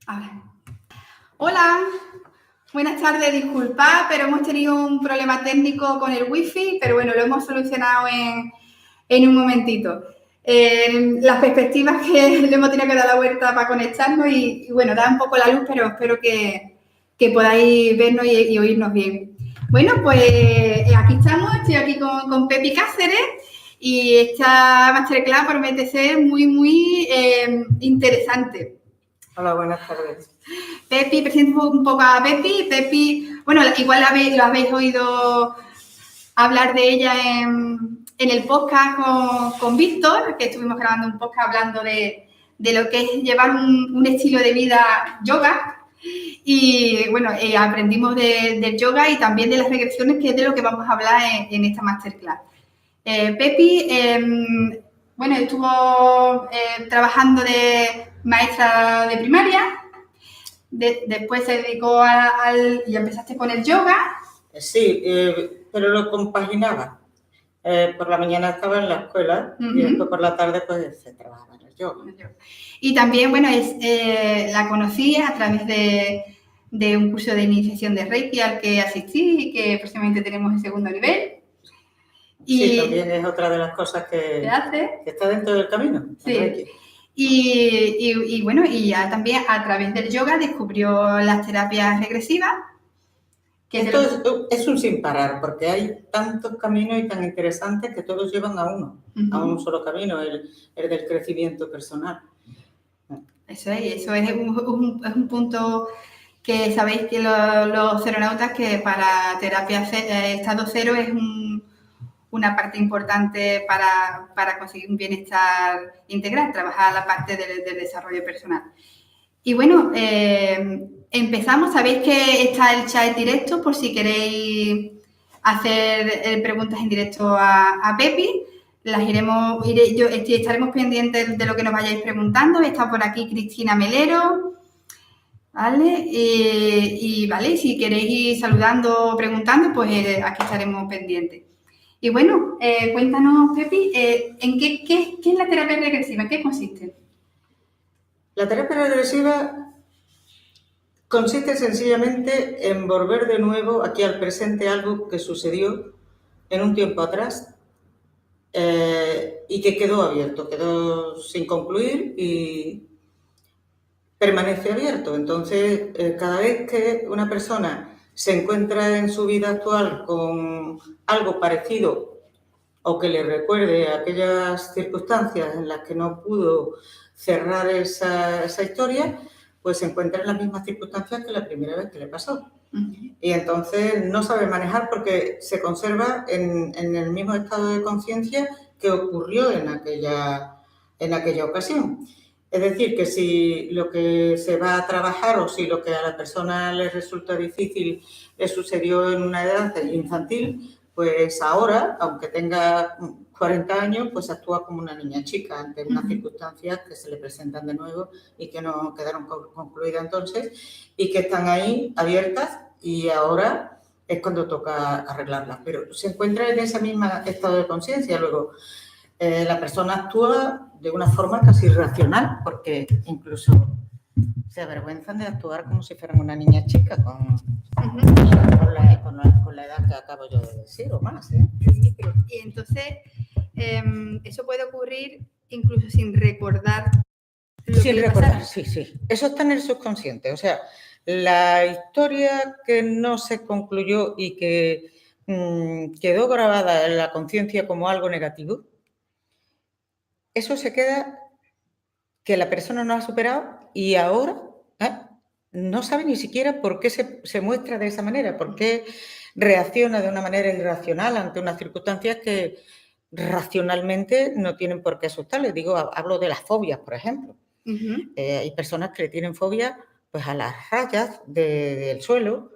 A ver. Hola, buenas tardes, disculpad, pero hemos tenido un problema técnico con el wifi, pero bueno, lo hemos solucionado en un momentito. Las perspectivas que le hemos tenido que dar la vuelta para conectarnos y bueno, da un poco la luz, pero espero que podáis vernos y oírnos bien. Bueno, pues aquí estamos, estoy aquí con Pepi Cáceres y esta masterclass promete ser muy interesante. Hola, buenas tardes. Pepi, presento un poco a Pepi. Pepi, bueno, igual lo habéis oído hablar de ella en el podcast con Víctor, que estuvimos grabando un podcast hablando de lo que es llevar un estilo de vida yoga. Y bueno, aprendimos del yoga y también de las regresiones, que es de lo que vamos a hablar en esta masterclass. Pepi, bueno, estuvo trabajando de maestra de primaria. Después se dedicó y empezaste con el yoga. Sí, pero lo compaginaba. Por la mañana estaba en la escuela y después por la tarde pues se trabajaba en el yoga. Y también, bueno, la conocí a través de un curso de iniciación de Reiki al que asistí y que próximamente tenemos el segundo nivel. Sí, también es otra de las cosas que está dentro del camino. Sí. Y bueno, y ya también a través del yoga descubrió las terapias regresivas. Esto es un sin parar, porque hay tantos caminos y tan interesantes que todos llevan a uno, a un solo camino, el del crecimiento personal. Eso es un punto que sabéis que los ceronautas, que para terapia estado cero es una parte importante para conseguir un bienestar integral, trabajar la parte del desarrollo personal. Y bueno, empezamos. Sabéis que está el chat directo por si queréis hacer preguntas en directo a Pepi. Estaremos pendientes de lo que nos vayáis preguntando. Está por aquí Cristina Melero, ¿vale? Vale, si queréis ir saludando o preguntando, pues aquí estaremos pendientes. Y bueno, cuéntanos, Pepi, ¿qué es la terapia regresiva? ¿En qué consiste? La terapia regresiva consiste sencillamente en volver de nuevo aquí al presente algo que sucedió en un tiempo atrás y que quedó abierto, quedó sin concluir y permanece abierto. Entonces, cada vez que una persona se encuentra en su vida actual con algo parecido o que le recuerde aquellas circunstancias en las que no pudo cerrar esa historia, pues se encuentra en las mismas circunstancias que la primera vez que le pasó. Y entonces no sabe manejar porque se conserva en el mismo estado de conciencia que ocurrió en aquella ocasión. Es decir, que si lo que se va a trabajar o si lo que a la persona le resulta difícil le sucedió en una edad infantil, pues ahora, aunque tenga 40 años, pues actúa como una niña chica ante unas circunstancias que se le presentan de nuevo y que no quedaron concluidas entonces y que están ahí abiertas y ahora es cuando toca arreglarlas. Pero se encuentra en ese mismo estado de conciencia. Luego, la persona actúa de una forma casi irracional porque incluso se avergüenzan de actuar como si fueran una niña chica con la edad que acabo yo de decir o más. Y entonces eso puede ocurrir incluso sin recordar. Sin recordar, sí. Eso está en el subconsciente. O sea, la historia que no se concluyó y que quedó grabada en la conciencia como algo negativo, eso se queda que la persona no ha superado y ahora no sabe ni siquiera por qué se muestra de esa manera, por qué reacciona de una manera irracional ante unas circunstancias que racionalmente no tienen por qué asustarle. Hablo de las fobias, por ejemplo. Hay personas que le tienen fobia pues, a las rayas del suelo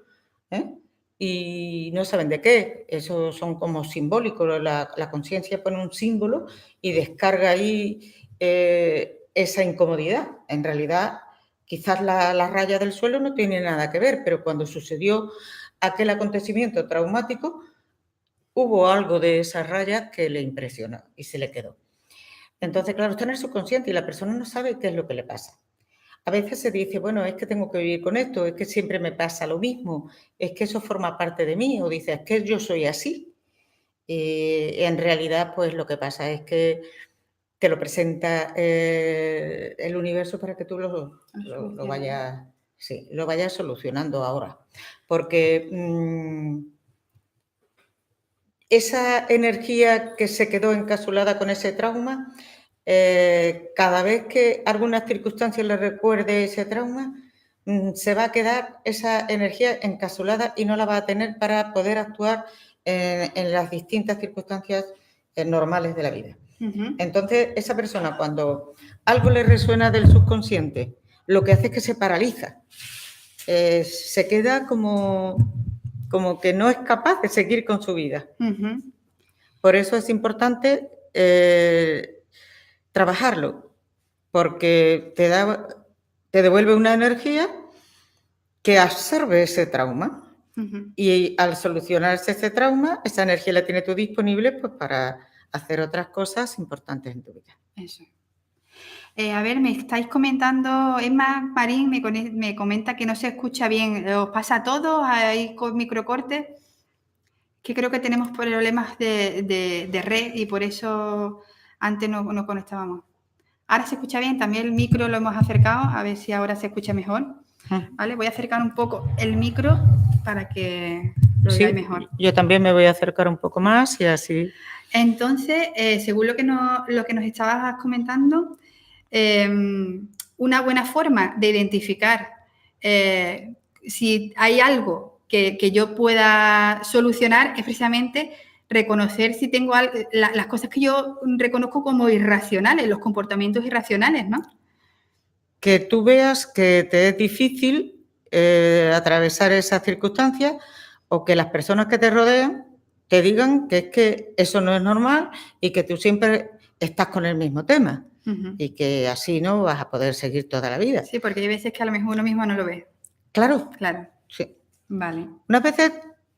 y no saben de qué. Eso son como simbólicos. La conciencia pone un símbolo y descarga ahí esa incomodidad. En realidad, quizás la raya del suelo no tiene nada que ver, pero cuando sucedió aquel acontecimiento traumático, hubo algo de esa raya que le impresionó y se le quedó. Entonces, claro, está en el subconsciente y la persona no sabe qué es lo que le pasa. A veces se dice, bueno, es que tengo que vivir con esto, es que siempre me pasa lo mismo, es que eso forma parte de mí, o dice, es que yo soy así. Y en realidad, pues lo que pasa es que te lo presenta el universo para que tú lo vayas, sí, lo vayas solucionando ahora. Porque esa energía que se quedó encapsulada con ese trauma, cada vez que alguna circunstancia le recuerde ese trauma, se va a quedar esa energía encapsulada y no la va a tener para poder actuar en las distintas circunstancias normales de la vida. Entonces, esa persona, cuando algo le resuena del subconsciente, lo que hace es que se paraliza. Se queda como que no es capaz de seguir con su vida. Por eso es importante trabajarlo, porque te devuelve una energía que absorbe ese trauma. Y al solucionarse ese trauma, esa energía la tienes tú disponible pues, para hacer otras cosas importantes en tu vida. Eso. A ver, me estáis comentando, Emma Marín me comenta que no se escucha bien. ¿Os pasa a todos? ¿Hay microcortes? Que creo que tenemos problemas de red y por eso antes no conectábamos. Ahora se escucha bien, también el micro lo hemos acercado, a ver si ahora se escucha mejor. ¿Vale? Voy a acercar un poco el micro para que lo veáis mejor. Yo también me voy a acercar un poco más y así. Entonces, según lo que nos estabas comentando, una buena forma de identificar si hay algo que yo pueda solucionar es precisamente reconocer si tengo las cosas que yo reconozco como irracionales, los comportamientos irracionales, ¿no? Que tú veas que te es difícil atravesar esas circunstancias o que las personas que te rodean te digan que es que eso no es normal y que tú siempre estás con el mismo tema y que así no vas a poder seguir toda la vida. Sí, porque hay veces que a lo mejor uno mismo no lo ve. Claro. Claro. Sí. Vale. Unas veces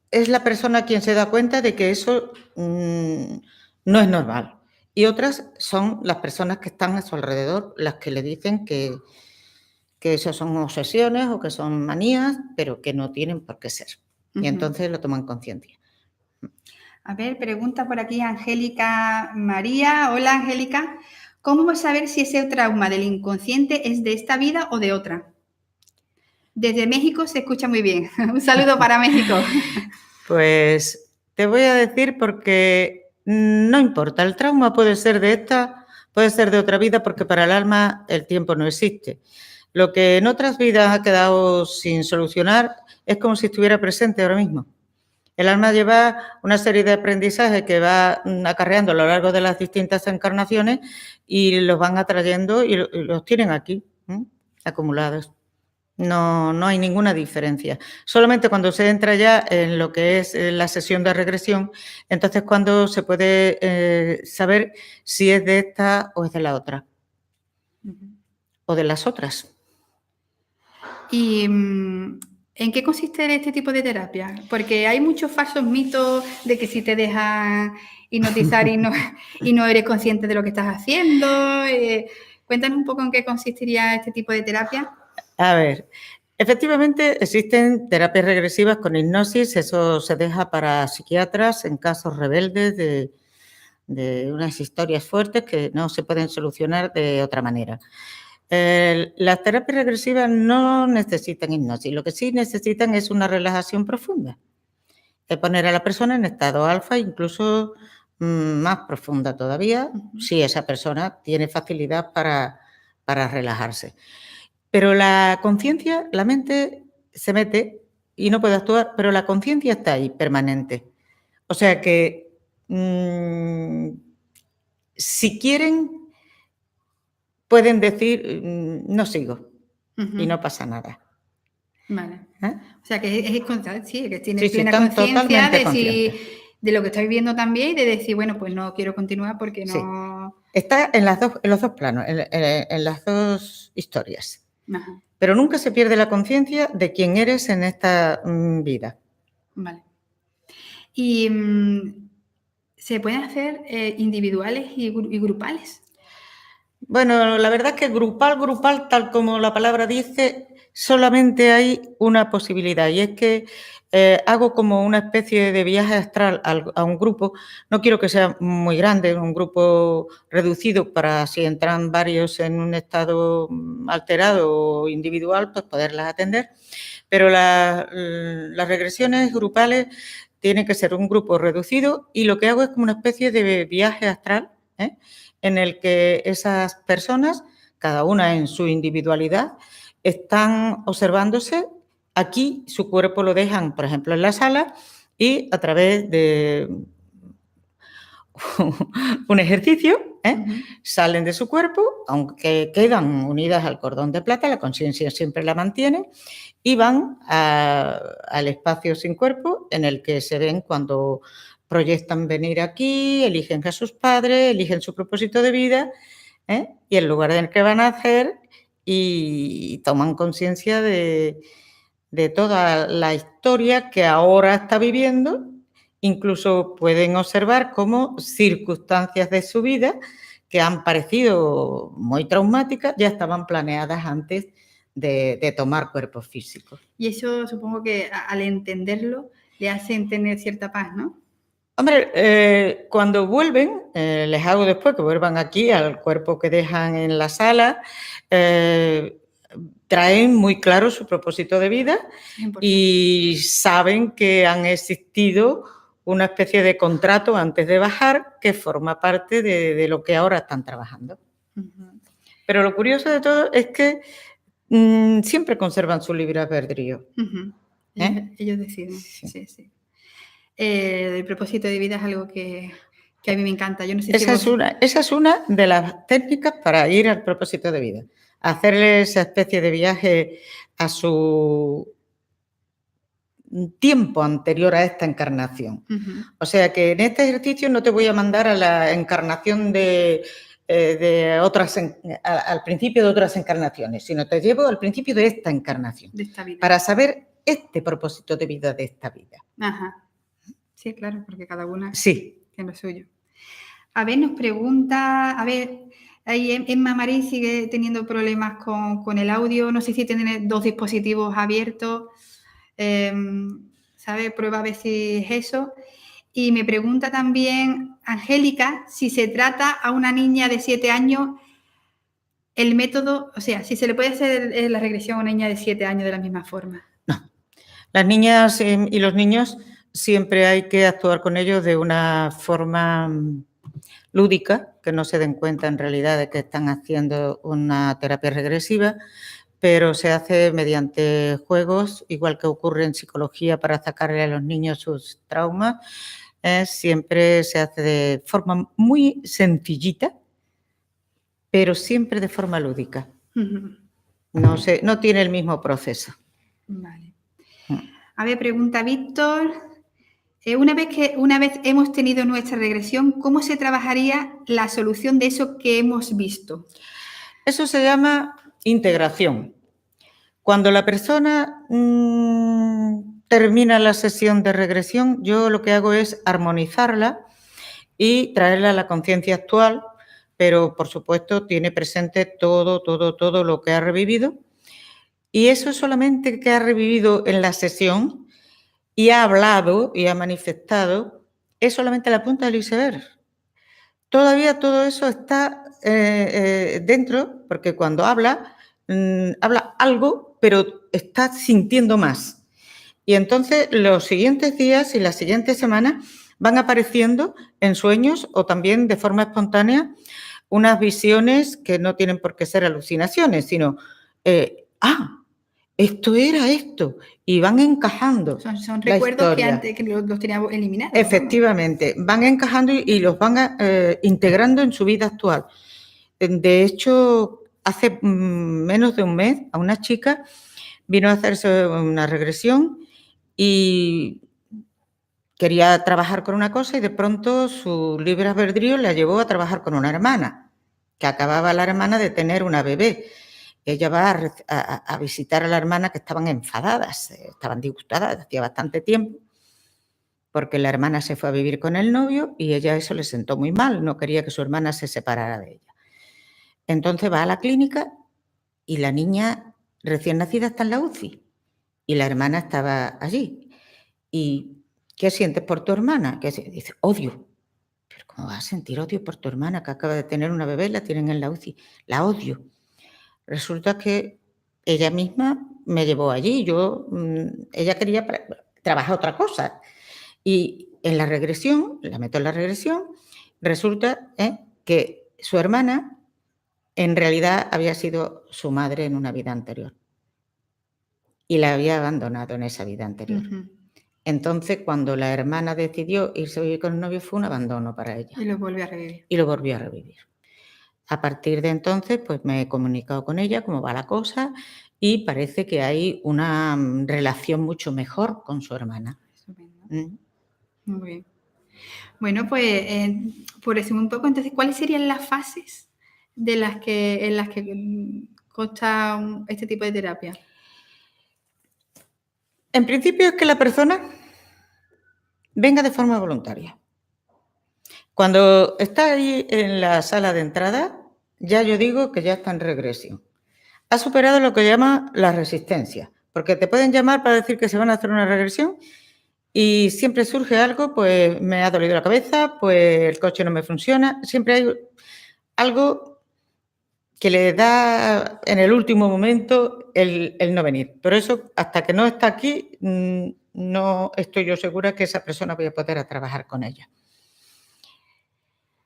es la persona quien se da cuenta de que eso no es normal y otras son las personas que están a su alrededor las que le dicen que eso son obsesiones o que son manías, pero que no tienen por qué ser. Y entonces lo toman conciencia. A ver, pregunta por aquí Angélica María. Hola, Angélica. ¿Cómo saber si ese trauma del inconsciente es de esta vida o de otra? Desde México se escucha muy bien. Un saludo para México. Pues te voy a decir porque no importa. El trauma puede ser de esta, puede ser de otra vida, porque para el alma el tiempo no existe. Lo que en otras vidas ha quedado sin solucionar es como si estuviera presente ahora mismo. El alma lleva una serie de aprendizajes que va acarreando a lo largo de las distintas encarnaciones y los van atrayendo y los tienen aquí, acumulados. No hay ninguna diferencia. Solamente cuando se entra ya en lo que es la sesión de regresión, entonces cuando se puede saber si es de esta o es de la otra. O de las otras. ¿Y en qué consiste este tipo de terapia? Porque hay muchos falsos mitos de que si te dejan hipnotizar y no eres consciente de lo que estás haciendo. Cuéntanos un poco en qué consistiría este tipo de terapia. A ver, efectivamente existen terapias regresivas con hipnosis, eso se deja para psiquiatras en casos rebeldes de unas historias fuertes que no se pueden solucionar de otra manera. Las terapias regresivas no necesitan hipnosis, lo que sí necesitan es una relajación profunda. Es poner a la persona en estado alfa, incluso más profunda todavía, si esa persona tiene facilidad para relajarse. Pero la conciencia, la mente se mete y no puede actuar, pero la conciencia está ahí, permanente. O sea que si quieren, pueden decir, no sigo y no pasa nada. Vale. O sea que que tienes plena conciencia de lo que estáis viendo también y de decir, bueno, pues no quiero continuar porque no... Sí. Está en los dos planos, en las dos historias. Ajá. Pero nunca se pierde la conciencia de quién eres en esta vida. Vale. ¿Y se pueden hacer individuales y grupales? Bueno, la verdad es que grupal, tal como la palabra dice, solamente hay una posibilidad y es que hago como una especie de viaje astral a un grupo. No quiero que sea muy grande, un grupo reducido para si entran varios en un estado alterado o individual, pues poderlas atender. Pero las regresiones grupales tienen que ser un grupo reducido y lo que hago es como una especie de viaje astral, ¿eh? En el que esas personas, cada una en su individualidad, están observándose. Aquí su cuerpo lo dejan, por ejemplo, en la sala y a través de un ejercicio, salen de su cuerpo, aunque quedan unidas al cordón de plata, la conciencia siempre la mantiene, y van al espacio sin cuerpo en el que se ven cuando proyectan venir aquí, eligen a sus padres, eligen su propósito de vida, y el lugar en el que van a hacer y toman conciencia de toda la historia que ahora está viviendo. Incluso pueden observar cómo circunstancias de su vida que han parecido muy traumáticas ya estaban planeadas antes de tomar cuerpos físicos. Y eso supongo que al entenderlo le hacen tener cierta paz, ¿no? Hombre, cuando vuelven, les hago después que vuelvan aquí al cuerpo que dejan en la sala, traen muy claro su propósito de vida y saben que han existido una especie de contrato antes de bajar que forma parte de lo que ahora están trabajando. Pero lo curioso de todo es que siempre conservan su libre albedrío. Ellos deciden, sí. El propósito de vida es algo que a mí me encanta. Yo no sé esa es una de las técnicas para ir al propósito de vida. Hacerle esa especie de viaje a su tiempo anterior a esta encarnación. O sea que en este ejercicio no te voy a mandar a la encarnación de otras, al principio de otras encarnaciones, sino te llevo al principio de esta encarnación. De esta vida. Para saber este propósito de vida de esta vida. Ajá. Sí, claro, porque cada una tiene lo suyo. A ver, nos pregunta, ahí Emma Marí sigue teniendo problemas con el audio, no sé si tiene 2 dispositivos abiertos, ¿sabe? Prueba a ver si es eso. Y me pregunta también Angélica si se trata a una niña de 7 años el método, o sea, si se le puede hacer la regresión a una niña de 7 años de la misma forma. No, las niñas y los niños siempre hay que actuar con ellos de una forma lúdica, que no se den cuenta en realidad de que están haciendo una terapia regresiva, pero se hace mediante juegos, igual que ocurre en psicología para sacarle a los niños sus traumas, siempre se hace de forma muy sencillita, pero siempre de forma lúdica. No tiene el mismo proceso. Vale. A ver, pregunta Víctor. Una vez hemos tenido nuestra regresión, ¿cómo se trabajaría la solución de eso que hemos visto? Eso se llama integración. Cuando la persona termina la sesión de regresión, yo lo que hago es armonizarla y traerla a la conciencia actual, pero por supuesto tiene presente todo lo que ha revivido. Y eso solamente que ha revivido en la sesión y ha hablado y ha manifestado es solamente la punta del iceberg. Todavía todo eso está dentro, porque cuando habla algo, pero está sintiendo más. Y entonces los siguientes días y las siguientes semanas van apareciendo en sueños o también de forma espontánea unas visiones que no tienen por qué ser alucinaciones, sino, esto era esto, y van encajando. Son recuerdos que antes que los teníamos eliminados. Efectivamente, van encajando y los van integrando en su vida actual. De hecho, hace menos de un mes, a una chica vino a hacerse una regresión y quería trabajar con una cosa y de pronto su libre albedrío la llevó a trabajar con una hermana, que acababa la hermana de tener una bebé. Ella va a visitar a la hermana que estaban enfadadas, estaban disgustadas hacía bastante tiempo, porque la hermana se fue a vivir con el novio y ella eso le sentó muy mal, no quería que su hermana se separara de ella. Entonces va a la clínica y la niña recién nacida está en la UCI y la hermana estaba allí. ¿Y qué sientes por tu hermana? Dice, odio. ¿Pero cómo vas a sentir odio por tu hermana que acaba de tener una bebé, la tienen en la UCI? La odio. Resulta que ella misma me llevó allí. Ella quería trabajar otra cosa. Y en la regresión, la meto en la regresión, resulta que su hermana en realidad había sido su madre en una vida anterior y la había abandonado en esa vida anterior. Ujú. Entonces, cuando la hermana decidió irse a vivir con el novio, fue un abandono para ella. Y lo volvió a revivir. Y lo volvió a revivir. A partir de entonces, pues me he comunicado con ella, cómo va la cosa, y parece que hay una relación mucho mejor con su hermana. Estupendo. Muy bien. Bueno, pues por decir un poco, entonces, ¿cuáles serían las fases en las que consta este tipo de terapia? En principio es que la persona venga de forma voluntaria. Cuando está ahí en la sala de entrada, ya yo digo que ya está en regresión. Ha superado lo que llama la resistencia, porque te pueden llamar para decir que se van a hacer una regresión y siempre surge algo, pues me ha dolido la cabeza, pues el coche no me funciona, siempre hay algo que le da en el último momento el no venir. Pero eso, hasta que no está aquí, no estoy yo segura que esa persona vaya a poder trabajar con ella.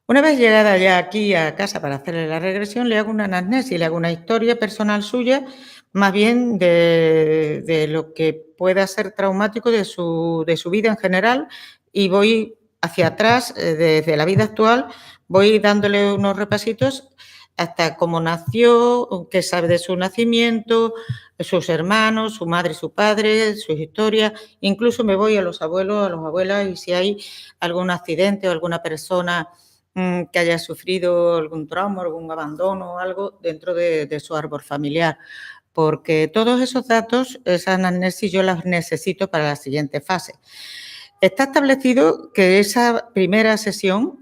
Una vez llegada ya aquí a casa para hacerle la regresión, le hago una anamnesis, le hago una historia personal suya, más bien de lo que pueda ser traumático de su vida en general, y voy hacia atrás, desde la vida actual, voy dándole unos repasitos hasta cómo nació, qué sabe de su nacimiento, sus hermanos, su madre y su padre, sus historias. Incluso me voy a los abuelos, a las abuelas, y si hay algún accidente o alguna persona que haya sufrido algún trauma, algún abandono o algo dentro de su árbol familiar. Porque todos esos datos, esa anamnesis, yo las necesito para la siguiente fase. Está establecido que esa primera sesión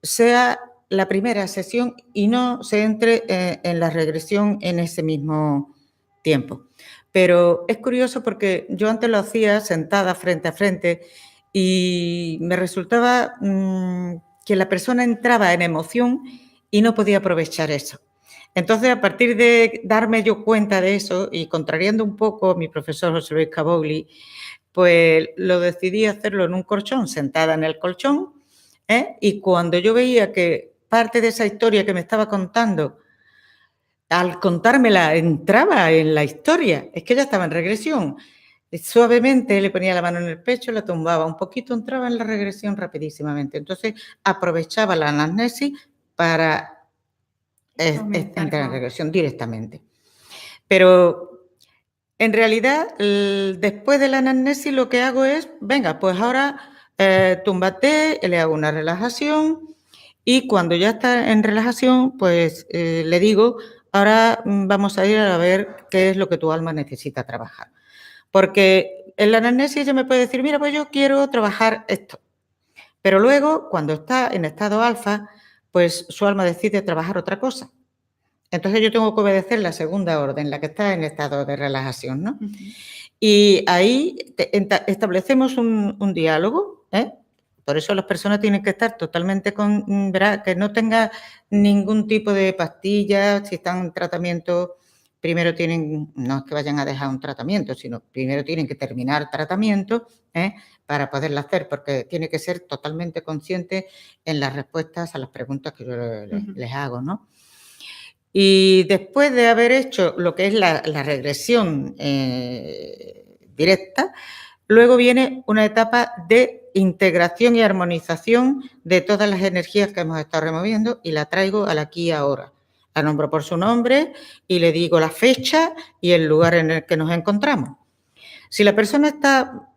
sea la primera sesión y no se entre en la regresión en ese mismo tiempo. Pero es curioso porque yo antes lo hacía sentada frente a frente y me resultaba que la persona entraba en emoción y no podía aprovechar eso. Entonces, a partir de darme yo cuenta de eso y contrariando un poco a mi profesor José Luis Cabogli, pues lo decidí hacerlo en un colchón, sentada en el colchón, y cuando yo veía que parte de esa historia que me estaba contando, al contármela, entraba en la historia, es que ella estaba en regresión. Suavemente le ponía la mano en el pecho, la tumbaba un poquito, entraba en la regresión rapidísimamente. Entonces, aprovechaba la anamnesis para entrar en regresión directamente. Pero en realidad, después de la anamnesis, lo que hago es, venga, pues ahora túmbate, le hago una relajación y cuando ya está en relajación, pues le digo, ahora vamos a ir a ver qué es lo que tu alma necesita trabajar. Porque en la anamnesis ella me puede decir, mira, pues yo quiero trabajar esto. Pero luego, cuando está en estado alfa, pues su alma decide trabajar otra cosa. Entonces yo tengo que obedecer la segunda orden, la que está en estado de relajación, ¿no? Uh-huh. Y ahí establecemos un diálogo, Por eso las personas tienen que estar totalmente ¿verdad? Que no tenga ningún tipo de pastilla, si están en tratamiento, primero tienen, no es que vayan a dejar un tratamiento, sino primero tienen que terminar el tratamiento para poderlo hacer, porque tiene que ser totalmente consciente en las respuestas a las preguntas que yo les hago, ¿no? Y después de haber hecho lo que es la regresión directa, luego viene una etapa de integración y armonización de todas las energías que hemos estado removiendo y la traigo al aquí y ahora. La nombro por su nombre y le digo la fecha y el lugar en el que nos encontramos. Si la persona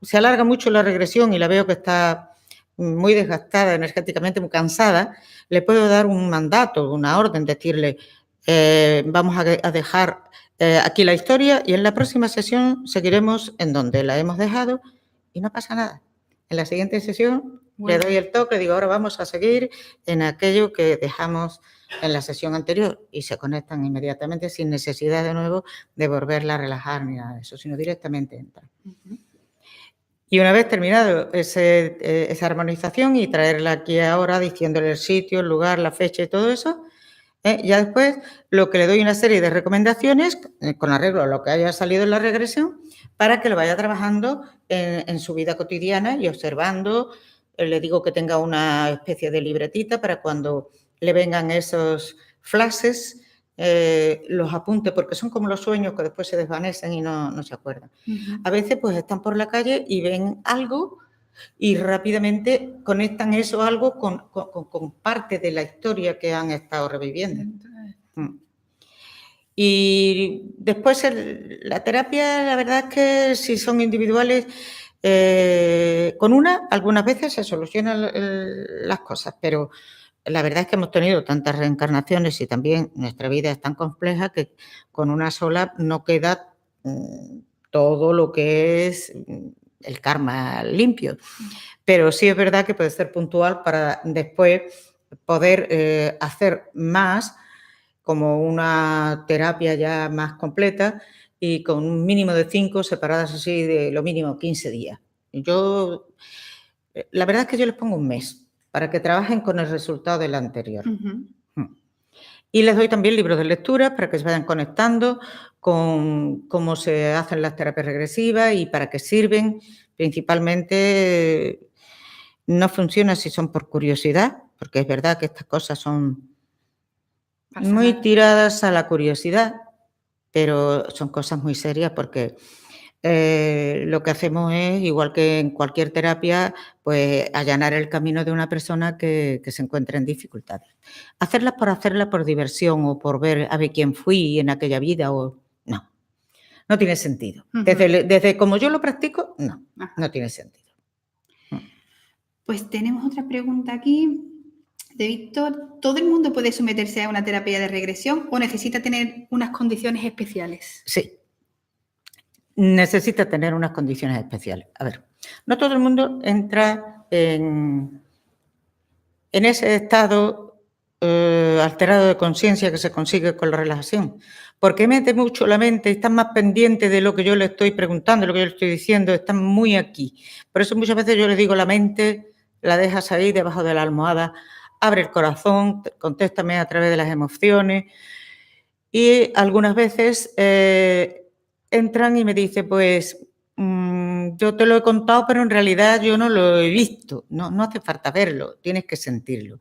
se alarga mucho la regresión y la veo que está muy desgastada energéticamente, muy cansada, le puedo dar un mandato, una orden, decirle, vamos a dejar aquí la historia y en la próxima sesión seguiremos en donde la hemos dejado y no pasa nada. En la siguiente sesión Le doy el toque, le digo, ahora vamos a seguir en aquello que dejamos en la sesión anterior y se conectan inmediatamente sin necesidad de nuevo de volverla a relajar ni nada de eso, sino directamente entran. Y una vez terminado esa armonización y traerla aquí ahora diciéndole el sitio, el lugar, la fecha y todo eso, ya después lo que le doy una serie de recomendaciones con arreglo a lo que haya salido en la regresión para que lo vaya trabajando en su vida cotidiana y observando. Le digo que tenga una especie de libretita para cuando le vengan esos flashes, los apunte, porque son como los sueños que después se desvanecen y no se acuerdan. A veces pues están por la calle y ven algo y rápidamente conectan eso algo con parte de la historia que han estado reviviendo. Y después la terapia, la verdad es que si son individuales, con algunas veces se solucionan las cosas, pero la verdad es que hemos tenido tantas reencarnaciones y también nuestra vida es tan compleja que con una sola no queda todo lo que es el karma limpio. Pero sí es verdad que puede ser puntual para después poder hacer más como una terapia ya más completa y con un mínimo de 5 separadas así de lo mínimo 15 días. La verdad es que yo les pongo un mes para que trabajen con el resultado del anterior. Y les doy también libros de lectura para que se vayan conectando con cómo se hacen las terapias regresivas y para qué sirven. Principalmente no funciona si son por curiosidad, porque es verdad que estas cosas son muy tiradas a la curiosidad, pero son cosas muy serias porque lo que hacemos es, igual que en cualquier terapia, pues allanar el camino de una persona que se encuentra en dificultades. Hacerlas por diversión o por ver a ver quién fui en aquella vida o no tiene sentido. Desde como yo lo practico, no tiene sentido. Pues tenemos otra pregunta aquí de Víctor. ¿Todo el mundo puede someterse a una terapia de regresión o necesita tener unas condiciones especiales? Sí. Necesita tener unas condiciones especiales. A ver, no todo el mundo entra en ese estado alterado de conciencia que se consigue con la relajación, porque mete mucho la mente, están más pendientes de lo que yo le estoy preguntando, lo que yo le estoy diciendo, están muy aquí. Por eso muchas veces yo les digo, la mente la dejas ahí debajo de la almohada, abre el corazón, contéstame a través de las emociones y algunas veces entran y me dicen, pues yo te lo he contado, pero en realidad yo no lo he visto. No hace falta verlo, tienes que sentirlo.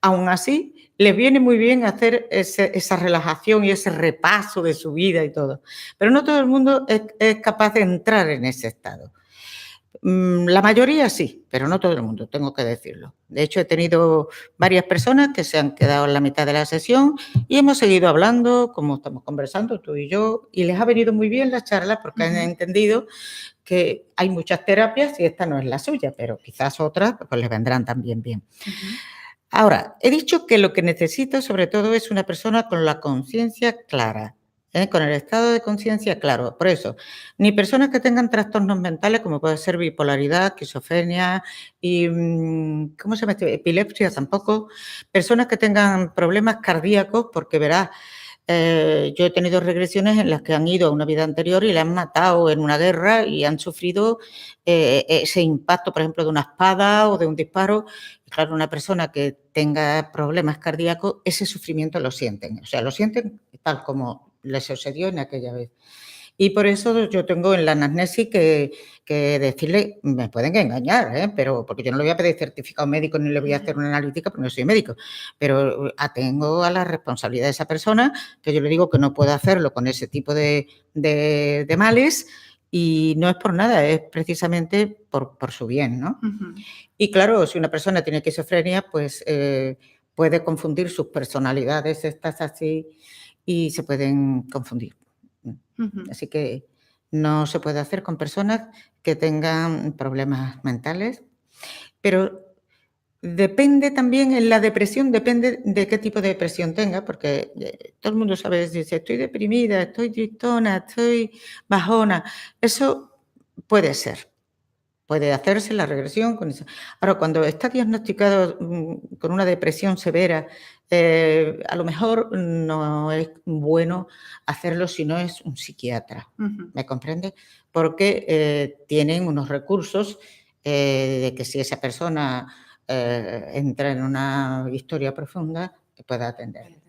Aún así, les viene muy bien hacer esa relajación y ese repaso de su vida y todo. Pero no todo el mundo es capaz de entrar en ese estado. La mayoría sí, pero no todo el mundo, tengo que decirlo. De hecho, he tenido varias personas que se han quedado en la mitad de la sesión y hemos seguido hablando, como estamos conversando tú y yo, y les ha venido muy bien la charla porque han entendido que hay muchas terapias y esta no es la suya, pero quizás otras pues les vendrán también bien. Ahora, he dicho que lo que necesito sobre todo es una persona con la conciencia clara. Con el estado de conciencia claro. Por eso, ni personas que tengan trastornos mentales como puede ser bipolaridad, esquizofrenia y, ¿cómo se llama? Epilepsia tampoco. Personas que tengan problemas cardíacos, porque verás, yo he tenido regresiones en las que han ido a una vida anterior y le han matado en una guerra y han sufrido ese impacto, por ejemplo, de una espada o de un disparo. Claro, una persona que tenga problemas cardíacos, ese sufrimiento lo sienten. O sea, lo sienten tal como les sucedió en aquella vez. Y por eso yo tengo en la anamnesis que decirle, me pueden engañar, pero porque yo no le voy a pedir certificado médico ni le voy a hacer una analítica porque no soy médico, pero atengo a la responsabilidad de esa persona, que yo le digo que no puedo hacerlo con ese tipo de males y no es por nada, es precisamente por su bien, ¿no? Y claro, si una persona tiene esquizofrenia, pues puede confundir sus personalidades, estas así, y se pueden confundir. Así que no se puede hacer con personas que tengan problemas mentales, pero depende también, en la depresión, depende de qué tipo de depresión tenga, porque todo el mundo sabe, dice, estoy deprimida, estoy tristona, estoy bajona. Eso puede ser, puede hacerse la regresión con eso. Ahora, cuando está diagnosticado con una depresión severa, a lo mejor no es bueno hacerlo si no es un psiquiatra, ¿me comprende? Porque tienen unos recursos de que si esa persona entra en una historia profunda, te pueda atender.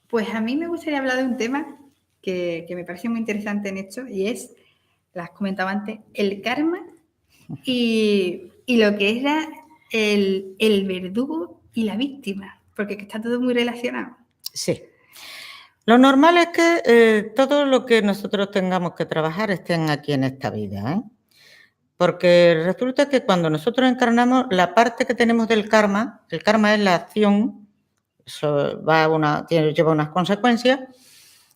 Pues a mí me gustaría hablar de un tema que me parece muy interesante en esto y es, las comentaba antes, el karma y lo que era el verdugo y la víctima, porque está todo muy relacionado. Sí. Lo normal es que todo lo que nosotros tengamos que trabajar estén aquí en esta vida, ¿eh? Porque resulta que cuando nosotros encarnamos, la parte que tenemos del karma, el karma es la acción, eso lleva unas consecuencias,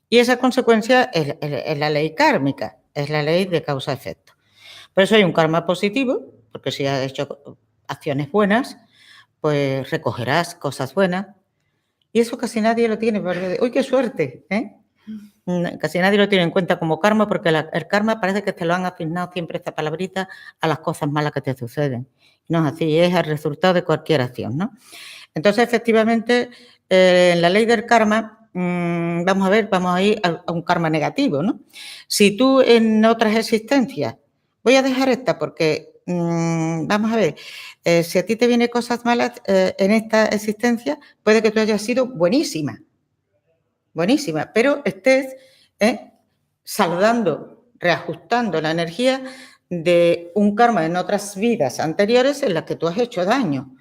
y esa consecuencia es la ley kármica, es la ley de causa-efecto. Por eso hay un karma positivo, porque si has hecho acciones buenas, pues recogerás cosas buenas. Y eso casi nadie lo tiene. ¡Uy, qué suerte! Casi nadie lo tiene en cuenta como karma, porque el karma parece que te lo han asignado siempre esta palabrita a las cosas malas que te suceden. No es así, es el resultado de cualquier acción, ¿no? Entonces, efectivamente, en la ley del karma, vamos a ir a un karma negativo, ¿no? Si tú en otras existencias, voy a dejar esta porque, vamos a ver, si a ti te vienen cosas malas en esta existencia, puede que tú hayas sido buenísima, pero estés saludando, reajustando la energía de un karma en otras vidas anteriores en las que tú has hecho daño.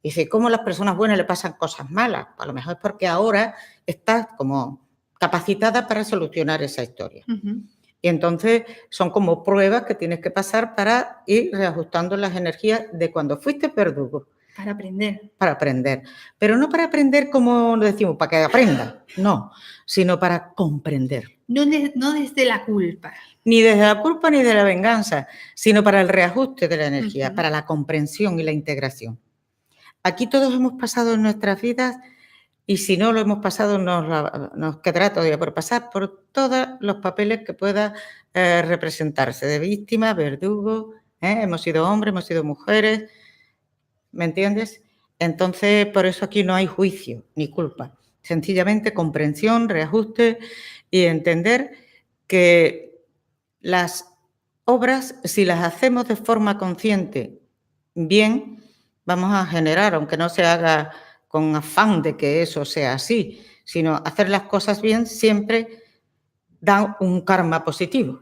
Y dice, ¿cómo a las personas buenas le pasan cosas malas? A lo mejor es porque ahora estás como capacitada para solucionar esa historia. Y entonces son como pruebas que tienes que pasar para ir reajustando las energías de cuando fuiste verdugo. Para aprender. Para aprender. Pero no para aprender como decimos, para que aprenda, no, sino para comprender. No desde la culpa. Ni desde la culpa ni de la venganza, sino para el reajuste de la energía, para la comprensión y la integración. Aquí todos hemos pasado en nuestras vidas y si no lo hemos pasado nos quedará todavía por pasar por todos los papeles que pueda representarse, de víctima, verdugo, hemos sido hombres, hemos sido mujeres, ¿me entiendes? Entonces, por eso aquí no hay juicio ni culpa, sencillamente comprensión, reajuste y entender que las obras, si las hacemos de forma consciente, bien, vamos a generar, aunque no se haga con afán de que eso sea así, sino hacer las cosas bien siempre da un karma positivo.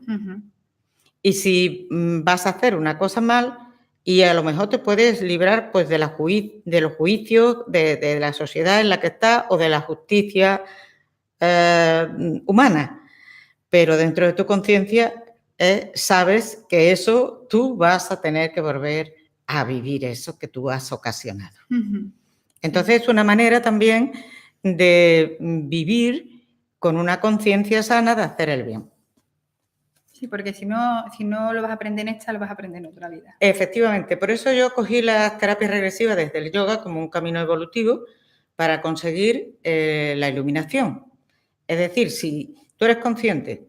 Y si vas a hacer una cosa mal y a lo mejor te puedes librar pues de los juicios de la sociedad en la que estás o de la justicia humana, pero dentro de tu conciencia sabes que eso tú vas a tener que volver a vivir eso que tú has ocasionado. Entonces es una manera también de vivir con una conciencia sana de hacer el bien. Sí, porque si no lo vas a aprender en esta, lo vas a aprender en otra vida. Efectivamente, por eso yo cogí las terapias regresivas desde el yoga como un camino evolutivo para conseguir la iluminación. Es decir, si tú eres consciente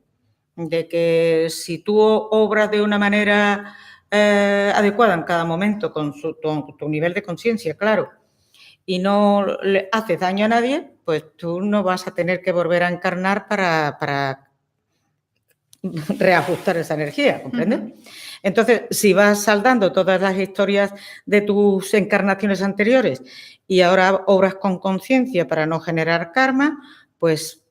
de que si tú obras de una manera adecuada en cada momento con tu nivel de conciencia, claro, y no le haces daño a nadie, pues tú no vas a tener que volver a encarnar para reajustar esa energía, ¿comprendes? Entonces, si vas saldando todas las historias de tus encarnaciones anteriores y ahora obras con conciencia para no generar karma, pues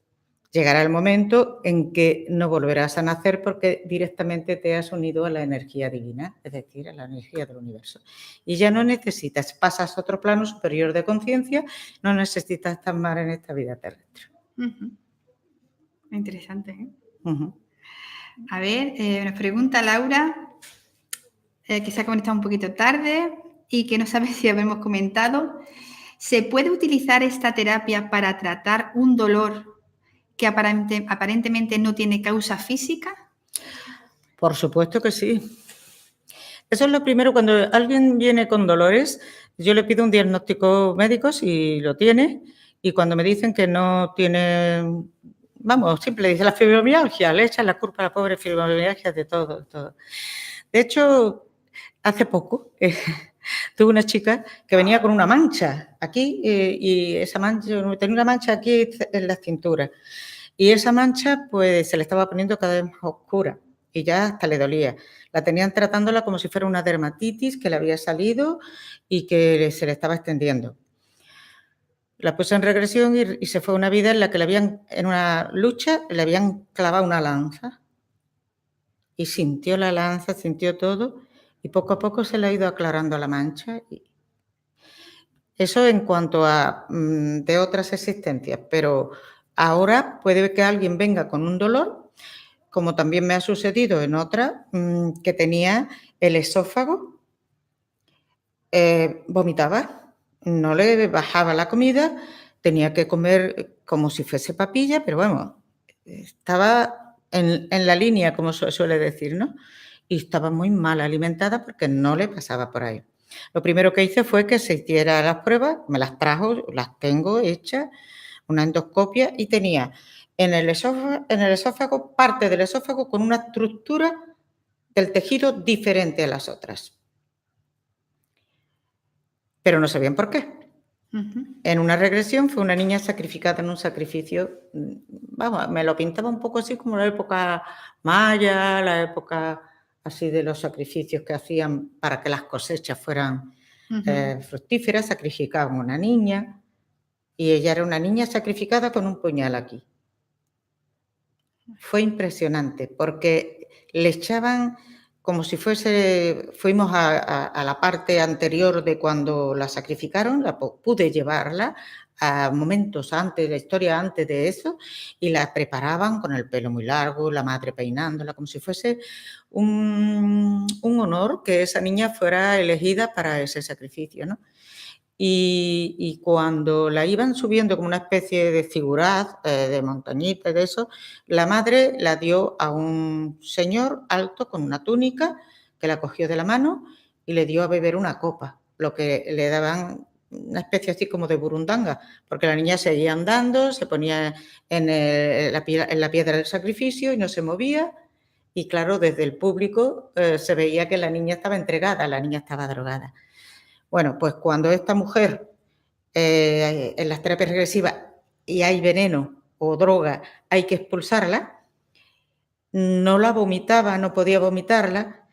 llegará el momento en que no volverás a nacer porque directamente te has unido a la energía divina, es decir, a la energía del universo. Y ya no necesitas, pasas a otro plano superior de conciencia, no necesitas estar más en esta vida terrestre. Interesante, ¿eh? A ver, nos pregunta Laura, que se ha conectado un poquito tarde y que no sabe si habemos comentado. ¿Se puede utilizar esta terapia para tratar un dolor que aparentemente no tiene causa física? Por supuesto que sí. Eso es lo primero. Cuando alguien viene con dolores, yo le pido un diagnóstico médico si lo tiene y cuando me dicen que no tiene, vamos, siempre le dice la fibromialgia, le echan la culpa a la pobre fibromialgia de todo. De hecho, hace poco tuve una chica que venía con una mancha aquí y esa mancha, tenía una mancha aquí en la cintura. Y esa mancha, pues, se le estaba poniendo cada vez más oscura y ya hasta le dolía. La tenían tratándola como si fuera una dermatitis que le había salido y que se le estaba extendiendo. La puse en regresión y se fue una vida en la que en una lucha, le habían clavado una lanza. Y sintió la lanza, sintió todo, y poco a poco se le ha ido aclarando la mancha. Eso en cuanto a de otras existencias, pero ahora puede que alguien venga con un dolor, como también me ha sucedido en otra, que tenía el esófago, vomitaba, no le bajaba la comida, tenía que comer como si fuese papilla, pero vamos, estaba en la línea, como suele decir, ¿no? Y estaba muy mal alimentada porque no le pasaba por ahí. Lo primero que hice fue que se hiciera las pruebas, me las trajo, las tengo hechas, una endoscopia, y tenía en el esófago, parte del esófago con una estructura del tejido diferente a las otras. Pero no sabían por qué. En una regresión fue una niña sacrificada en un sacrificio, vamos, me lo pintaba un poco así como la época maya, la época así de los sacrificios que hacían para que las cosechas fueran fructíferas, sacrificaban a una niña y ella era una niña sacrificada con un puñal aquí. Fue impresionante porque le echaban como si fuimos a la parte anterior de cuando la sacrificaron, pude llevarla a momentos antes, la historia antes de eso, y la preparaban con el pelo muy largo, la madre peinándola, como si fuese un honor que esa niña fuera elegida para ese sacrificio, ¿no? Y cuando la iban subiendo como una especie de figuraz, de montañita y de eso, la madre la dio a un señor alto con una túnica que la cogió de la mano y le dio a beber una copa, lo que le daban una especie así como de burundanga, porque la niña seguía andando, se ponía en la piedra del sacrificio y no se movía. Y claro, desde el público se veía que la niña estaba entregada, la niña estaba drogada. Bueno, pues cuando esta mujer en las terapias regresivas y hay veneno o droga, hay que expulsarla, no la vomitaba, no podía vomitarla,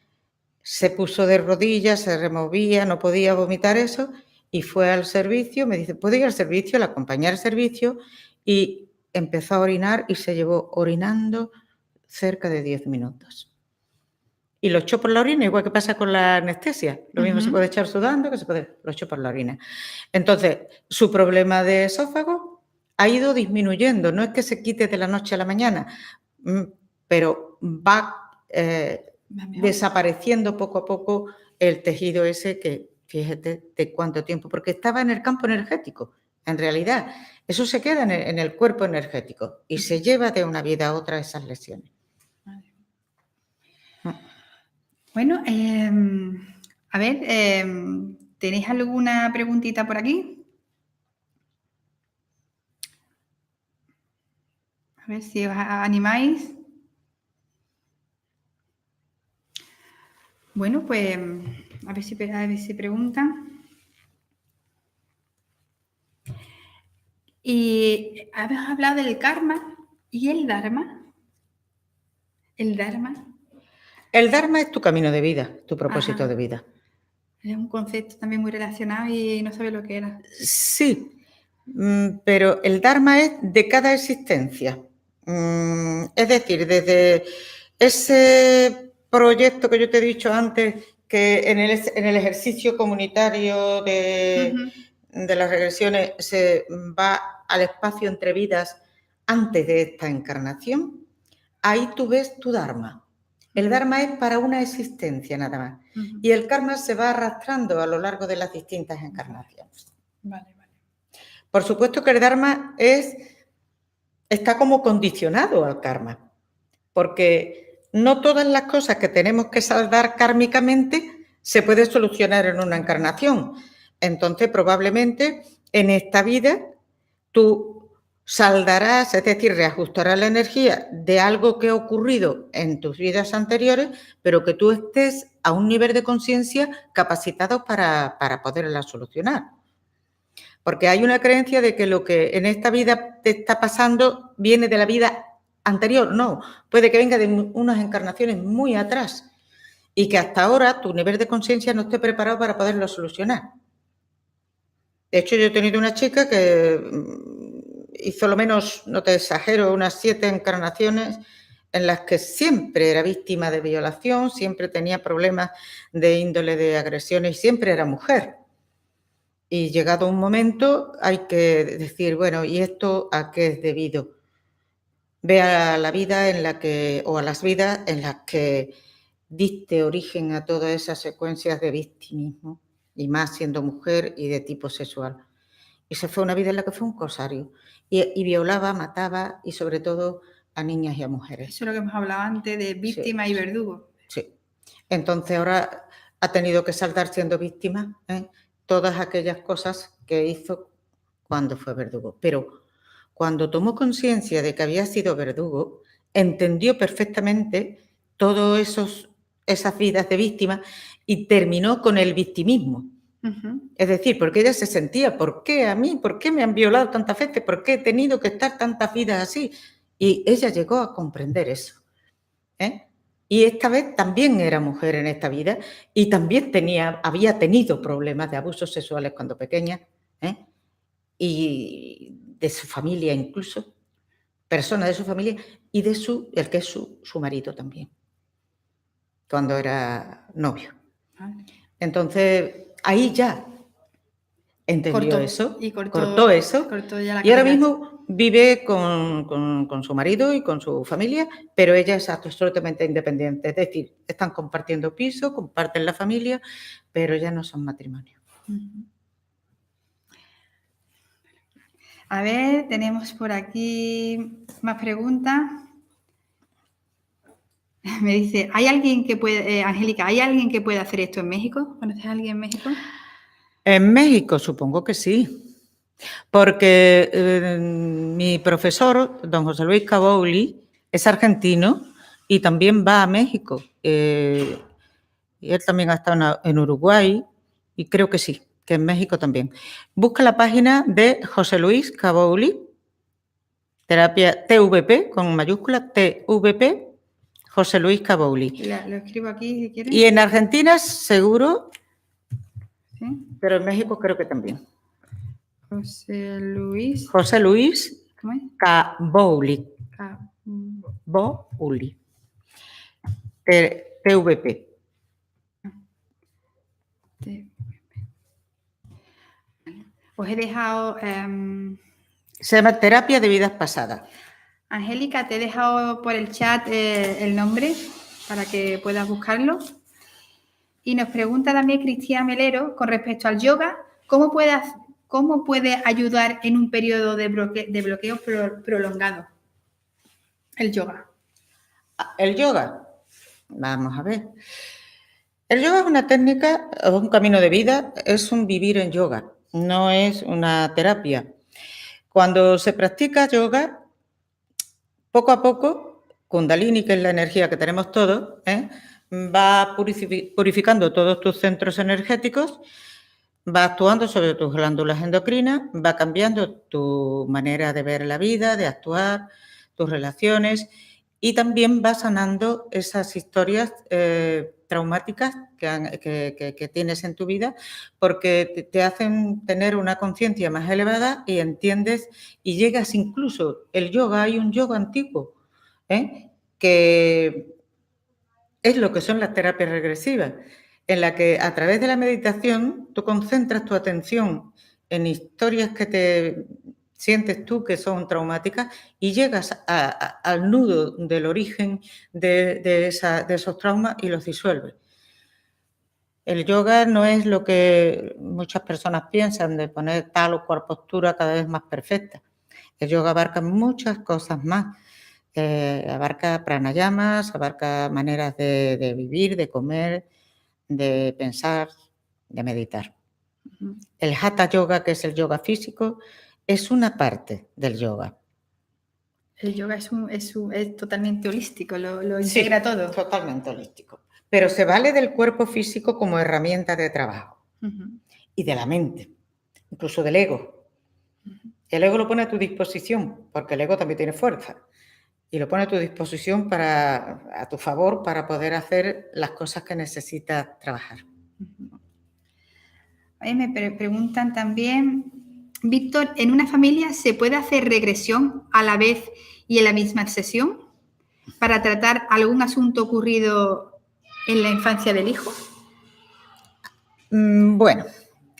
se puso de rodillas, se removía, no podía vomitar eso y fue al servicio, me dice, ¿puedo ir al servicio? La acompañé al servicio y empezó a orinar y se llevó orinando cerca de 10 minutos. Y lo echó por la orina, igual que pasa con la anestesia. Lo mismo se puede echar sudando, lo echó por la orina. Entonces, su problema de esófago ha ido disminuyendo. No es que se quite de la noche a la mañana, pero va desapareciendo poco a poco el tejido ese que, fíjate, de cuánto tiempo, porque estaba en el campo energético. En realidad, eso se queda en el cuerpo energético y se lleva de una vida a otra esas lesiones. Bueno, a ver, ¿tenéis alguna preguntita por aquí? A ver si os animáis. Bueno, pues a ver si preguntan. Y habéis hablado del karma y el dharma. ¿El dharma? El dharma es tu camino de vida, tu propósito de vida. Es un concepto también muy relacionado y no sabía lo que era. Sí, pero el dharma es de cada existencia. Es decir, desde ese proyecto que yo te he dicho antes, que en el ejercicio comunitario de las regresiones se va al espacio entre vidas antes de esta encarnación, ahí tú ves tu dharma. El dharma es para una existencia nada más. Y el karma se va arrastrando a lo largo de las distintas encarnaciones. Vale. Por supuesto que el dharma está como condicionado al karma, porque no todas las cosas que tenemos que saldar kármicamente se pueden solucionar en una encarnación. Entonces, probablemente en esta vida tú saldarás, es decir, reajustarás la energía de algo que ha ocurrido en tus vidas anteriores, pero que tú estés a un nivel de conciencia capacitado para poderla solucionar. Porque hay una creencia de que lo que en esta vida te está pasando viene de la vida anterior. No, puede que venga de unas encarnaciones muy atrás y que hasta ahora tu nivel de conciencia no esté preparado para poderlo solucionar. De hecho, yo he tenido una chica que hizo lo menos, no te exagero, unas 7 encarnaciones en las que siempre era víctima de violación, siempre tenía problemas de índole de agresiones y siempre era mujer. Y llegado un momento hay que decir, bueno, ¿y esto a qué es debido? Ve a la vida en la que, o a las vidas en las que diste origen a todas esas secuencias de victimismo, y más siendo mujer y de tipo sexual. Y se fue una vida en la que fue un corsario. Y violaba, mataba y sobre todo a niñas y a mujeres. Eso es lo que hemos hablado antes de víctima y verdugo. Sí. Entonces ahora ha tenido que saldar siendo víctima todas aquellas cosas que hizo cuando fue verdugo. Pero cuando tomó conciencia de que había sido verdugo, entendió perfectamente todas esas vidas de víctima y terminó con el victimismo. Es decir, porque ella se sentía, ¿por qué a mí? ¿Por qué me han violado tantas veces? ¿Por qué he tenido que estar tantas vidas así? Y ella llegó a comprender eso. Y esta vez también era mujer en esta vida y también había tenido problemas de abusos sexuales cuando pequeña, y de su familia incluso, personas de su familia y de el que es su marido también, cuando era novio. Entonces, ahí ya entendió eso, cortó eso, y ahora mismo vive con su marido y con su familia, pero ella es absolutamente independiente. Es decir, están compartiendo piso, comparten la familia, pero ya no son matrimonio. A ver, tenemos por aquí más preguntas. Me dice, ¿hay alguien que puede, Angélica, ¿hay alguien que pueda hacer esto en México? ¿Conoces a alguien en México? En México supongo que sí, porque mi profesor, don José Luis Cabouli, es argentino y también va a México. Y él también ha estado en Uruguay y creo que sí, que en México también. Busca la página de José Luis Cabouli, terapia TVP, con mayúscula TVP, José Luis Cabouli. Lo escribo aquí si quieres. Y en Argentina seguro, ¿sí? Pero en México creo que también. José Luis. José Luis ¿Cómo es? Cabouli. Cabouli. TVP. Os he dejado... Se llama Terapia de Vidas Pasadas. Angélica, te he dejado por el chat el nombre para que puedas buscarlo. Y nos pregunta también Cristina Melero con respecto al yoga, ¿cómo puede ayudar en un periodo de bloqueo prolongado? El yoga. El yoga. Vamos a ver. El yoga es una técnica, es un camino de vida, es un vivir en yoga, no es una terapia. Cuando se practica yoga, poco a poco, Kundalini, que es la energía que tenemos todos, va purificando todos tus centros energéticos, va actuando sobre tus glándulas endocrinas, va cambiando tu manera de ver la vida, de actuar, tus relaciones, y también va sanando esas historias traumáticas que tienes en tu vida, porque te hacen tener una conciencia más elevada y entiendes y llegas incluso, el yoga, hay un yoga antiguo, que es lo que son las terapias regresivas, en la que a través de la meditación tú concentras tu atención en historias que te sientes tú que son traumáticas y llegas al nudo del origen de esos traumas y los disuelves. El yoga no es lo que muchas personas piensan de poner tal o cual postura cada vez más perfecta. El yoga abarca muchas cosas más. Abarca pranayamas, abarca maneras de vivir, de comer, de pensar, de meditar. El hatha yoga, que es el yoga físico, es una parte del yoga. El yoga es totalmente holístico, lo integra todo. Totalmente holístico. Pero se vale del cuerpo físico como herramienta de trabajo. Y de la mente, incluso del ego. El ego lo pone a tu disposición, porque el ego también tiene fuerza. Y lo pone a tu disposición a tu favor, para poder hacer las cosas que necesitas trabajar. Me preguntan también, Víctor, ¿en una familia se puede hacer regresión a la vez y en la misma sesión para tratar algún asunto ocurrido en la infancia del hijo? Bueno,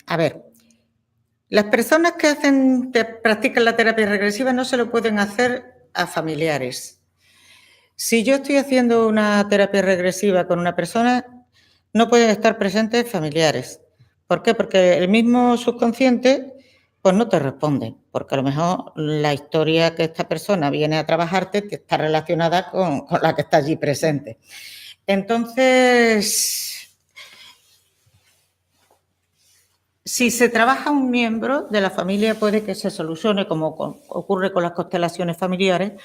a ver, las personas que practican la terapia regresiva no se lo pueden hacer a familiares. Si yo estoy haciendo una terapia regresiva con una persona, no pueden estar presentes familiares. ¿Por qué? Porque el mismo subconsciente pues no te responde, porque a lo mejor la historia que esta persona viene a trabajarte está relacionada con la que está allí presente. Entonces, si se trabaja un miembro de la familia, puede que se solucione, como ocurre con las constelaciones familiares,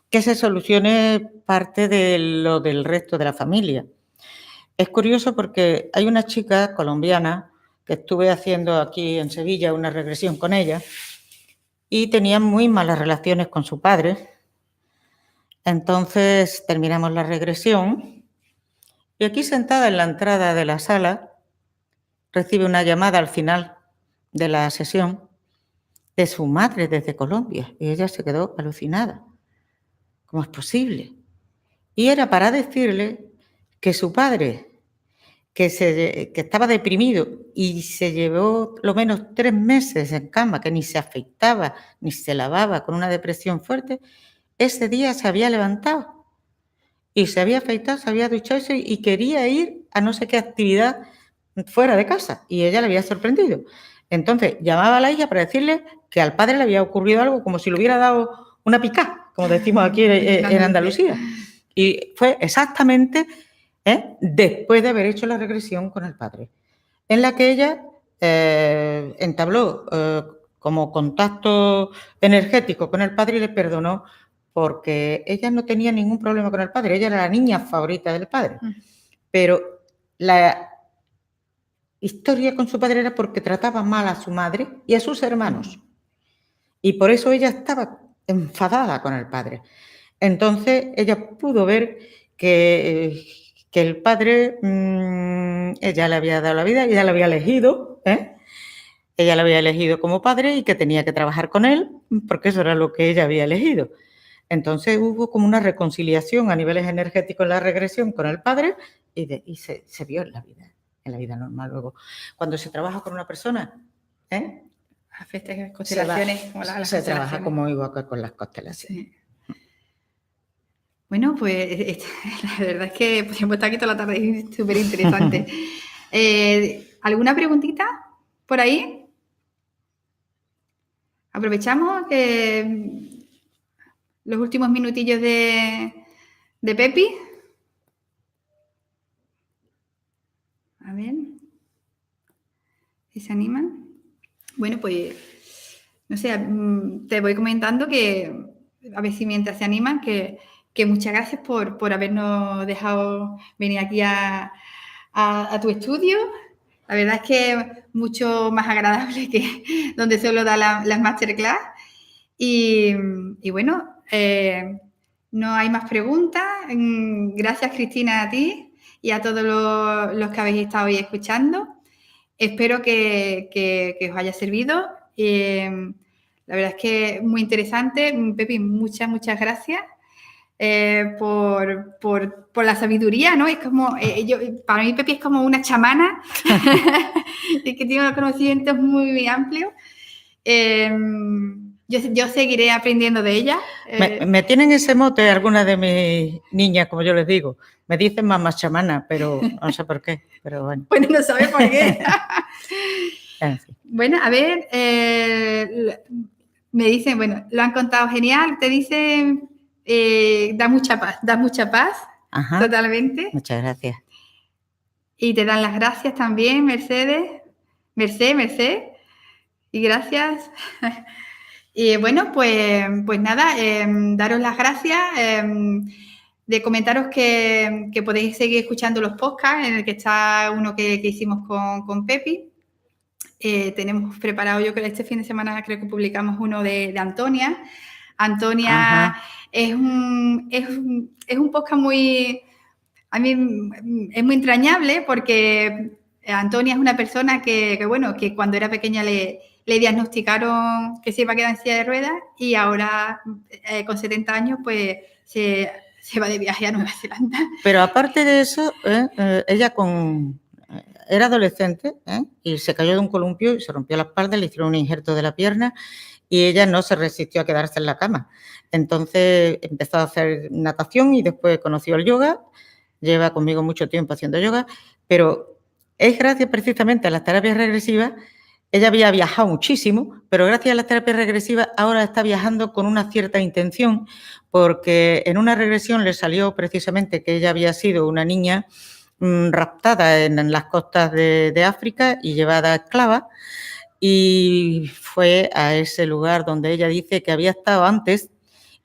que se solucione parte de lo del resto de la familia. Es curioso porque hay una chica colombiana que estuve haciendo aquí en Sevilla una regresión con ella y tenía muy malas relaciones con su padre. Entonces terminamos la regresión y aquí sentada en la entrada de la sala recibe una llamada al final de la sesión de su madre desde Colombia y ella se quedó alucinada. ¿Cómo es posible? Y era para decirle que su padre, que estaba deprimido y se llevó lo menos 3 meses en cama, que ni se afeitaba ni se lavaba, con una depresión fuerte, ese día se había levantado y se había afeitado, se había duchado y quería ir a no sé qué actividad fuera de casa y ella le había sorprendido. Entonces llamaba a la hija para decirle que al padre le había ocurrido algo como si le hubiera dado una picá, como decimos aquí en Andalucía. Y fue exactamente después de haber hecho la regresión con el padre, en la que ella entabló como contacto energético con el padre y le perdonó, porque ella no tenía ningún problema con el padre, ella era la niña favorita del padre, pero la historia con su padre era porque trataba mal a su madre y a sus hermanos, y por eso ella estaba enfadada con el padre. Entonces ella pudo ver que el padre, ella le había dado la vida, ella le había elegido, ella le había elegido como padre y que tenía que trabajar con él porque eso era lo que ella había elegido. Entonces hubo como una reconciliación a niveles energéticos en la regresión con el padre y se vio en la vida normal. Luego, cuando se trabaja con una persona, constelaciones, se trabaja como igual que con las constelaciones. Sí. Bueno, pues la verdad es que hemos estado aquí toda la tarde y es súper interesante. ¿Alguna preguntita por ahí? Aprovechamos los últimos minutillos de Pepi. A ver si se animan. Bueno, pues no sé, te voy comentando que a ver si mientras se animan, que muchas gracias por habernos dejado venir aquí a tu estudio. La verdad es que mucho más agradable que donde solo da las masterclass. Y bueno, no hay más preguntas. Gracias, Cristina, a ti y a todos los que habéis estado ahí escuchando. Espero que os haya servido. La verdad es que muy interesante. Pepi, muchas gracias. Por la sabiduría, ¿no? Es como, para mí Pepi es como una chamana, es que tiene unos conocimientos muy amplios. Yo seguiré aprendiendo de ella. Me tienen ese mote algunas de mis niñas, como yo les digo. Me dicen mamá chamana, pero no sé por qué, pero bueno. Bueno, no sabes por qué. En fin. Bueno, a ver, me dicen, bueno, lo han contado genial, te dicen... da mucha paz, Ajá, totalmente. muchas gracias. Y te dan las gracias también, Merced, y gracias. Y bueno, pues nada, daros las gracias, de comentaros que podéis seguir escuchando los podcasts, en el que está uno que hicimos con Pepi. Tenemos preparado, yo creo que este fin de semana creo que publicamos uno de Antonia. Antonia es un podcast muy, a mí es muy entrañable, porque Antonia es una persona que cuando era pequeña le diagnosticaron que se iba a quedar en silla de ruedas, y ahora con 70 años pues se va de viaje a Nueva Zelanda. Pero aparte de eso, ella era adolescente y se cayó de un columpio y se rompió la espalda, le hicieron un injerto de la pierna y ella no se resistió a quedarse en la cama. Entonces empezó a hacer natación y después conoció el yoga. Lleva conmigo mucho tiempo haciendo yoga, pero es gracias precisamente a las terapias regresivas. Ella había viajado muchísimo, pero gracias a las terapias regresivas ahora está viajando con una cierta intención, porque en una regresión le salió precisamente que ella había sido una niña raptada en las costas de África y llevada esclava, y fue a ese lugar donde ella dice que había estado antes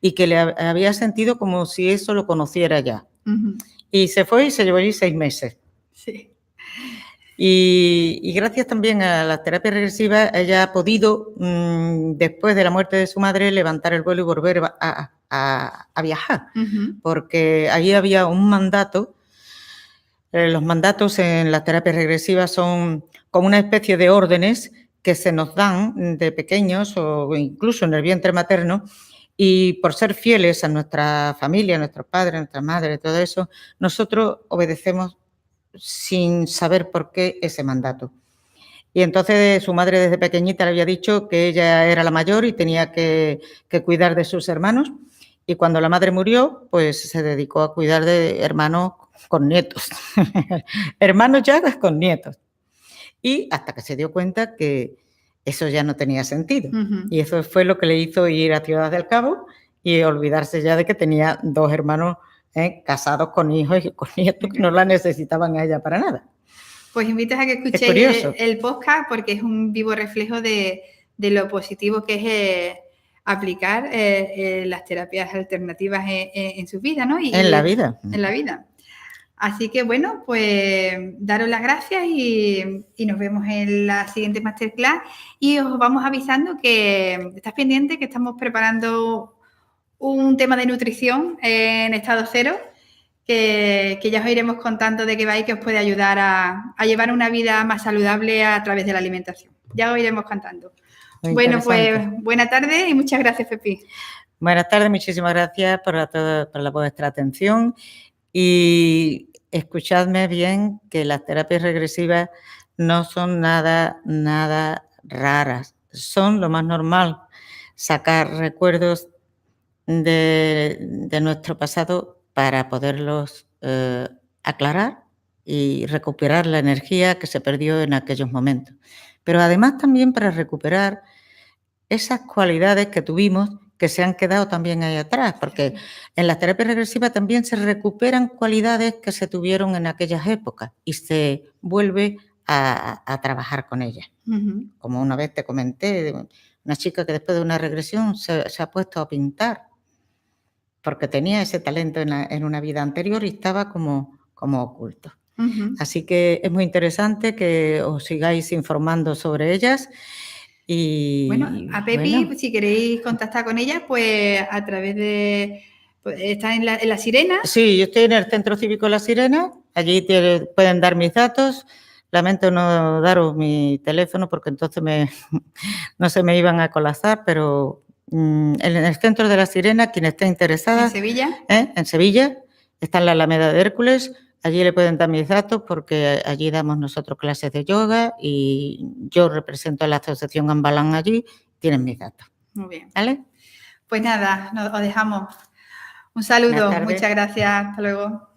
y que le había sentido como si eso lo conociera ya. Uh-huh. Y se fue y se llevó allí 6 meses. Sí. Y gracias también a las terapias regresivas, ella ha podido, después de la muerte de su madre, levantar el vuelo y volver a viajar. Uh-huh. Porque allí había un mandato. Los mandatos en las terapias regresivas son como una especie de órdenes que se nos dan de pequeños o incluso en el vientre materno, y por ser fieles a nuestra familia, a nuestros padres, a nuestra madre, todo eso, nosotros obedecemos sin saber por qué ese mandato. Y entonces su madre desde pequeñita le había dicho que ella era la mayor y tenía que cuidar de sus hermanos, y cuando la madre murió, pues se dedicó a cuidar de hermanos con nietos, hermanos llagas con nietos. Y hasta que se dio cuenta que eso ya no tenía sentido. Uh-huh. Y eso fue lo que le hizo ir a Ciudad del Cabo y olvidarse ya de que tenía 2 hermanos casados con hijos y con nietos que no la necesitaban a ella para nada. Pues invitas a que escuchéis el podcast, porque es un vivo reflejo de lo positivo que es aplicar las terapias alternativas en su vida, ¿no? En la vida. En la vida. Así que, bueno, pues daros las gracias y nos vemos en la siguiente masterclass. Y os vamos avisando que estás pendiente, que estamos preparando un tema de nutrición en estado cero, que ya os iremos contando de qué va y que os puede ayudar a llevar una vida más saludable a través de la alimentación. Ya os iremos contando. Bueno, pues buena tarde y muchas gracias, Pepi. Buenas tardes, muchísimas gracias por vuestra atención. Y escuchadme bien, que las terapias regresivas no son nada raras. Son lo más normal. Sacar recuerdos de nuestro pasado para poderlos aclarar y recuperar la energía que se perdió en aquellos momentos. Pero además también para recuperar esas cualidades que tuvimos que se han quedado también ahí atrás, porque en las terapias regresivas también se recuperan cualidades que se tuvieron en aquellas épocas y se vuelve a trabajar con ellas. Uh-huh. Como una vez te comenté, de una chica que después de una regresión se ha puesto a pintar porque tenía ese talento en una vida anterior y estaba como oculto. Uh-huh. Así que es muy interesante que os sigáis informando sobre ellas. Y bueno, a Pepi, si queréis contactar con ella, pues a través de... Pues, ¿está en la Sirena? Sí, yo estoy en el Centro Cívico La Sirena. Allí pueden dar mis datos. Lamento no daros mi teléfono porque entonces no se me iban a colapsar, pero en el Centro de La Sirena, quien esté interesada... ¿En Sevilla? En Sevilla, está en la Alameda de Hércules. Allí le pueden dar mis datos porque allí damos nosotros clases de yoga y yo represento a la Asociación Ambalán allí. Tienen mis datos. Muy bien. ¿Vale? Pues nada, os dejamos. Un saludo. Muchas gracias. Hasta luego.